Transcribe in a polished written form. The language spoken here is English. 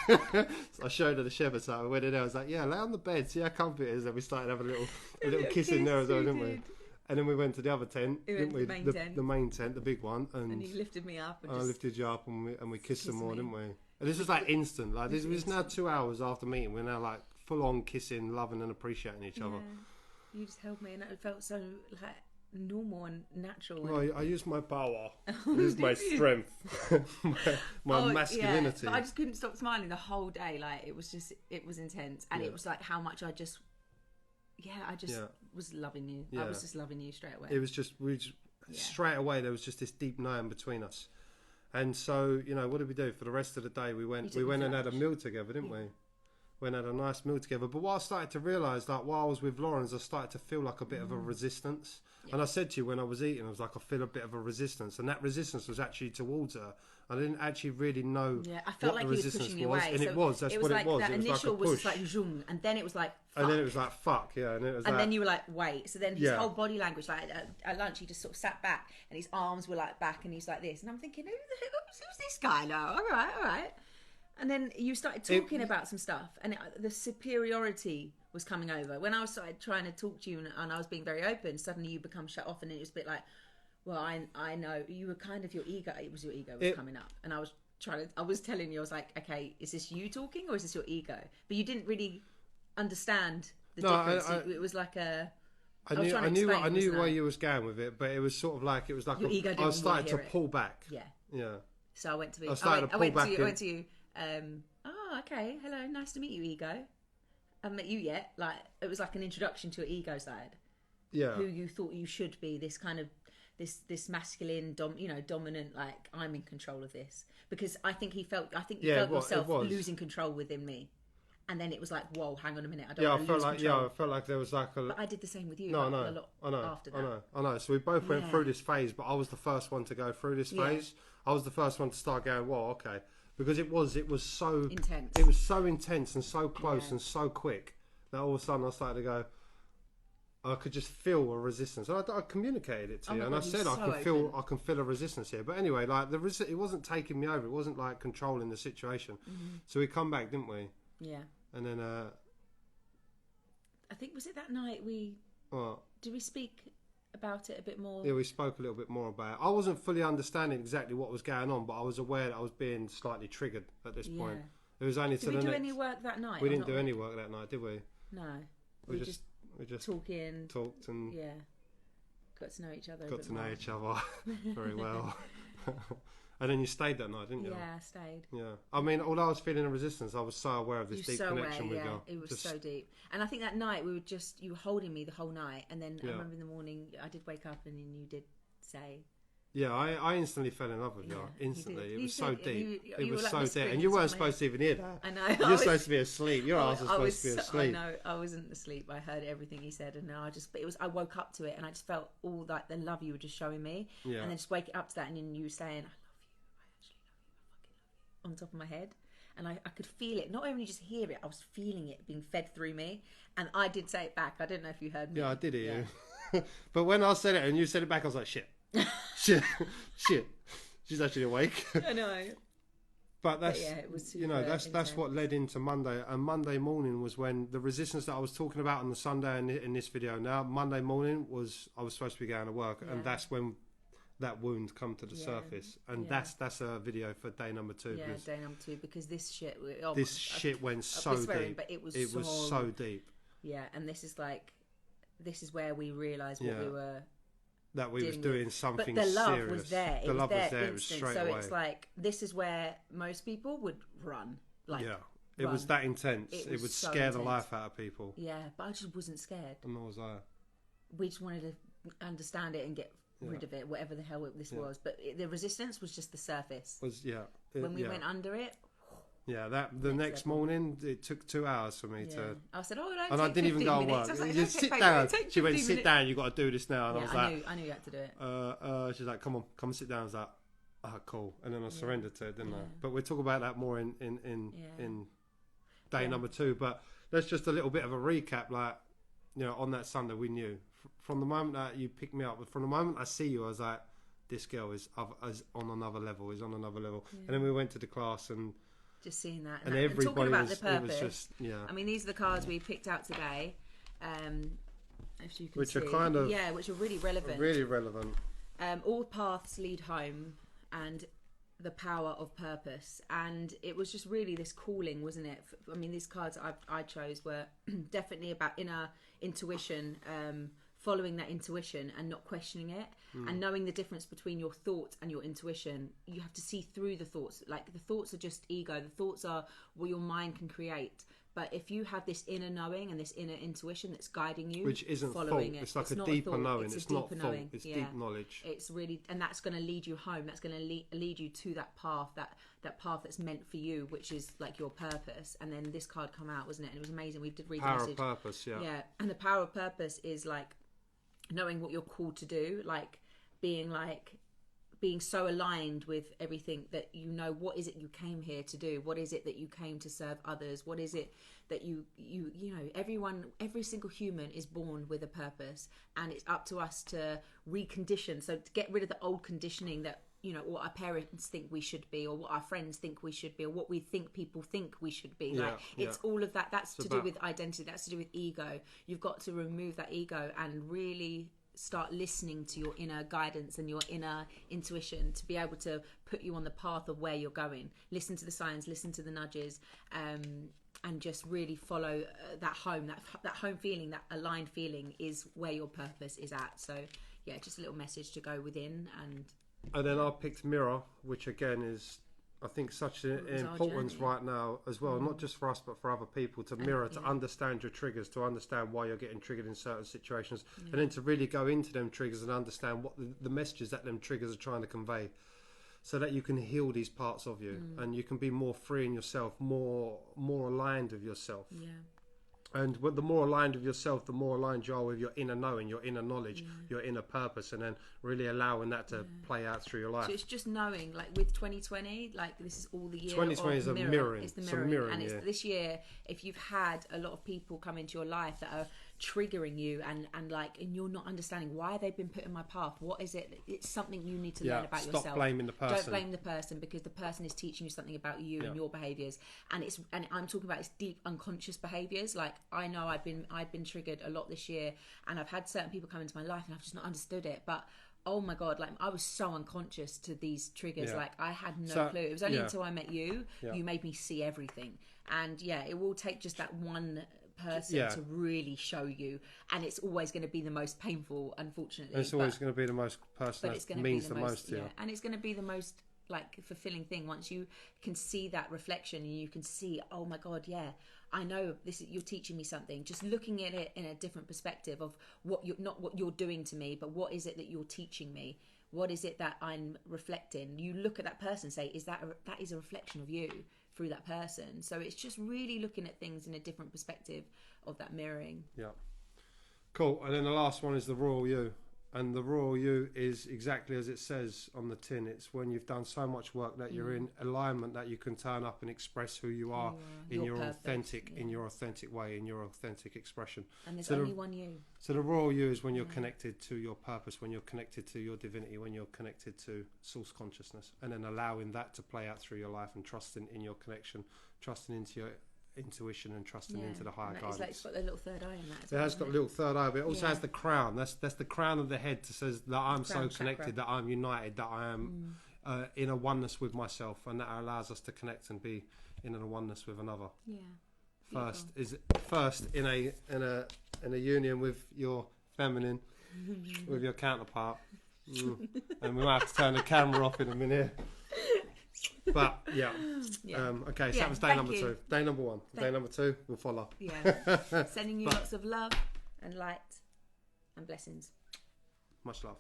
So I showed her the shepherd's hut. We went in there. I was like, yeah, lay on the bed, see how comfy it is. And we started having a little kiss in there as well, didn't we? And then we went to the other tent, didn't we? The main tent, the big one. And you lifted me up. I lifted you up and we kissed some more, didn't we? And this was like instant. Like this was now 2 hours after meeting. We're now like full on kissing, loving and appreciating each other. You just held me and it felt so like normal and natural. Well, I used my power. I used my strength. my masculinity. Yeah. But I just couldn't stop smiling the whole day. Like it was intense. And it was like how much I just was loving you. I was just loving you straight away. It was just, straight away there was just this deep knowing between us. And so, what did we do? For the rest of the day, we went and had a meal together, didn't we? We went and had a nice meal together. But what I started to realise, like while I was with Lawrence, I started to feel like a bit of a resistance. Yeah. And I said to you when I was eating, I was like, I feel a bit of a resistance. And that resistance was actually towards her. I didn't actually really know I felt like the resistance he was pushing was. away. And so it was. That's what it was. That it was initial like a push. was like zoom, and then it was like fuck. And then it was like fuck, yeah. And it was. And like, then you were like wait. So then his whole body language, like at lunch, he just sort of sat back, and his arms were like back, and he's like this, and I'm thinking, who's this guy now? All right. And then you started talking about some stuff, and the superiority was coming over. When I started trying to talk to you, and I was being very open, suddenly you become shut off, and it was a bit like, well, I know you were kind of your ego. It was your ego was coming up, and I was telling you, I was like, okay, is this you talking or is this your ego? But you didn't really understand the difference. It was like a. I knew where you was going with it, but it was sort of like your ego didn't I was starting to pull back. Yeah. So I went to you. Okay. Hello, nice to meet you, ego. I haven't met you yet. Like it was like an introduction to your ego side. Yeah. Who you thought you should be, this kind of this masculine, dominant. Like I'm in control of this, because I think you felt yourself losing control within me, and then it was like, whoa, hang on a minute, I don't want to lose control. I felt like there was like a. But I did the same with you. I know. After that. I know. So we both went through this phase, but I was the first one to go through this phase. I was the first one to start going, whoa, okay, because it was so intense. It was so intense and so close and so quick that all of a sudden I started to go. I could just feel a resistance. I communicated it to you, and I said I can feel a resistance here. But anyway, like it wasn't taking me over. It wasn't like controlling the situation. Mm-hmm. So we come back, didn't we? Yeah. And then I think was it that night did we speak about it a bit more? Yeah, we spoke a little bit more about it. I wasn't fully understanding exactly what was going on, but I was aware that I was being slightly triggered at this point. It was only did we do any work that night? We didn't do any work that night, did we? No. We just talked and got to know each other. Got to know each other very well. And then you stayed that night, didn't you? Yeah, I stayed. Yeah. I mean, although I was feeling a resistance, I was so aware of this deep connection with you. It was so deep. And I think that night you were holding me the whole night, and then I remember in the morning I did wake up and then you did say. Yeah, I instantly fell in love with you. Instantly. It was so deep. It was so deep. And you weren't supposed to even hear that. I know. You're supposed to be asleep. Your ass was supposed to be asleep. I know. I wasn't asleep. I heard everything he said, and I woke up to it, and I just felt all like the love you were just showing me. Yeah. And then just waking up to that, and then you were saying, I love you. I actually love you. I fucking love you. On top of my head. And I could feel it. Not only just hear it, I was feeling it being fed through me. And I did say it back. I don't know if you heard me. Yeah, I did hear you. But when I said it and you said it back, I was like, shit. shit. She's actually awake. I know. But that's it was that's what led into Monday. And Monday morning was when the resistance that I was talking about on the Sunday in this video. Now Monday morning I was supposed to be going to work, and that's when that wound come to the surface, and that's a video for day number 2. Yeah, day number 2, because this shit went so deep. But it was so deep. Yeah, and this is where we realised what we were. That we was doing something serious. But the love serious. Was there. The love was there. Instant. It was straight so away. It's like, this is where most people would run. It was that intense. It would so scare intense. the life out of people. Yeah, but I just wasn't scared. And nor was I. We just wanted to understand it and get rid of it, whatever the hell this was. But the resistance was just the surface. When we went under it. Yeah, the next morning it took 2 hours for me to. I said, and I didn't even go to work. Like, just sit down. She went, sit down. You got to do this now. And I was like, I knew you had to do it. She's like, come on, and sit down. I was like, cool. And then I surrendered to it, didn't I? But we'll talk about that more in day number 2. But that's just a little bit of a recap. Like, on that Sunday, we knew from the moment that you picked me up, from the moment I see you, I was like, this girl is on another level. And then we went to the class and. Just seeing that. And talking everybody about was, the purpose. it was just, yeah. I mean, these are the cards we picked out today. If you can Which see. are kind of... Yeah, which are really relevant. Really relevant. All paths lead home, and the power of purpose. And it was just really this calling, wasn't it? I mean, these cards I chose were definitely about inner intuition, following that intuition and not questioning it, and knowing the difference between your thoughts and your intuition. You have to see through the thoughts. Like, the thoughts are just ego. The thoughts are what your mind can create. But if you have this inner knowing and this inner intuition that's guiding you, which isn't following thought, it's like it's a not deeper thought, knowing. It's not deeper thought. knowing. It's Yeah. deep knowledge. It's really, and that's going to lead you home. That's going to lead you to that path, that path that's meant for you, which is like your purpose. And then this card come out, wasn't it? And it was amazing. We did read Power the of message. purpose, yeah. Yeah, and the power of purpose is like knowing what you're called to do, like being so aligned with everything that you know. What is it you came here to do? What is it that you came to serve others? What is it that you know, every single human is born with a purpose, and it's up to us to recondition, so to get rid of the old conditioning that, you know, what our parents think we should be, or what our friends think we should be, or what we think people think we should be. Like, it's all of that. That's to do with identity. That's to do with ego. You've got to remove that ego and really start listening to your inner guidance and your inner intuition to be able to put you on the path of where you're going. Listen to the signs, listen to the nudges, and just really follow that home, that home feeling, that aligned feeling is where your purpose is at. So yeah, just a little message to go within. And then I picked mirror, which again is, I think, such an importance right now as well, not just for us but for other people, to mirror, to understand your triggers, to understand why you're getting triggered in certain situations, and then to really go into them triggers and understand what the messages that them triggers are trying to convey, so that you can heal these parts of you and you can be more free in yourself, more aligned with yourself. Yeah. And the more aligned with yourself, the more aligned you are with your inner knowing, your inner knowledge, your inner purpose, and then really allowing that to play out through your life. So it's just knowing, like with 2020, like this is all the year 2020 is a mirroring. It's the mirroring. And it's yeah. this year, if you've had a lot of people come into your life that are triggering you and you're not understanding why they've been put in my path, what is it? It's something you need to learn about yourself. Stop blaming the person. Don't blame the person, because the person is teaching you something about you and your behaviours. And I'm talking about its deep unconscious behaviours. Like, I know I've been triggered a lot this year, and I've had certain people come into my life and I've just not understood it. But oh my God, like, I was so unconscious to these triggers. Like, I had no clue. It was only until I met you, you made me see everything. And it will take just that one person to really show you, and it's always going to be the most painful, unfortunately. And it's always going to be the most person that means the most to you. And it's going to be the most like fulfilling thing once you can see that reflection and you can see, oh my God, I know this is, you're teaching me something. Just looking at it in a different perspective of not what you're doing to me, but what is it that you're teaching me? What is it that I'm reflecting? You look at that person and say, that is a reflection of you through that person. So it's just really looking at things in a different perspective of that mirroring. Yeah. Cool. And then the last one is the Royal You. And the Royal You is exactly as it says on the tin. It's when you've done so much work that you're in alignment, that you can turn up and express who you are in your authentic way, in your authentic expression. And there's only one you. So the Royal You is when you're connected to your purpose, when you're connected to your divinity, when you're connected to source consciousness, and then allowing that to play out through your life and trusting in your connection, trusting into your intuition and trusting into the higher guidance. It's got the little third eye in that as well. It has got a little third eye, but it also has the crown. That's the crown of the head that says that I'm so connected, that I'm united, that I am in a oneness with myself, and that allows us to connect and be in a oneness with another. Yeah. First in a union with your feminine, with your counterpart. And we might have to turn the camera off in a minute. But okay, so that was day number 2. Day number 1. Day number 2 will follow. Sending you lots of love and light and blessings. Much love.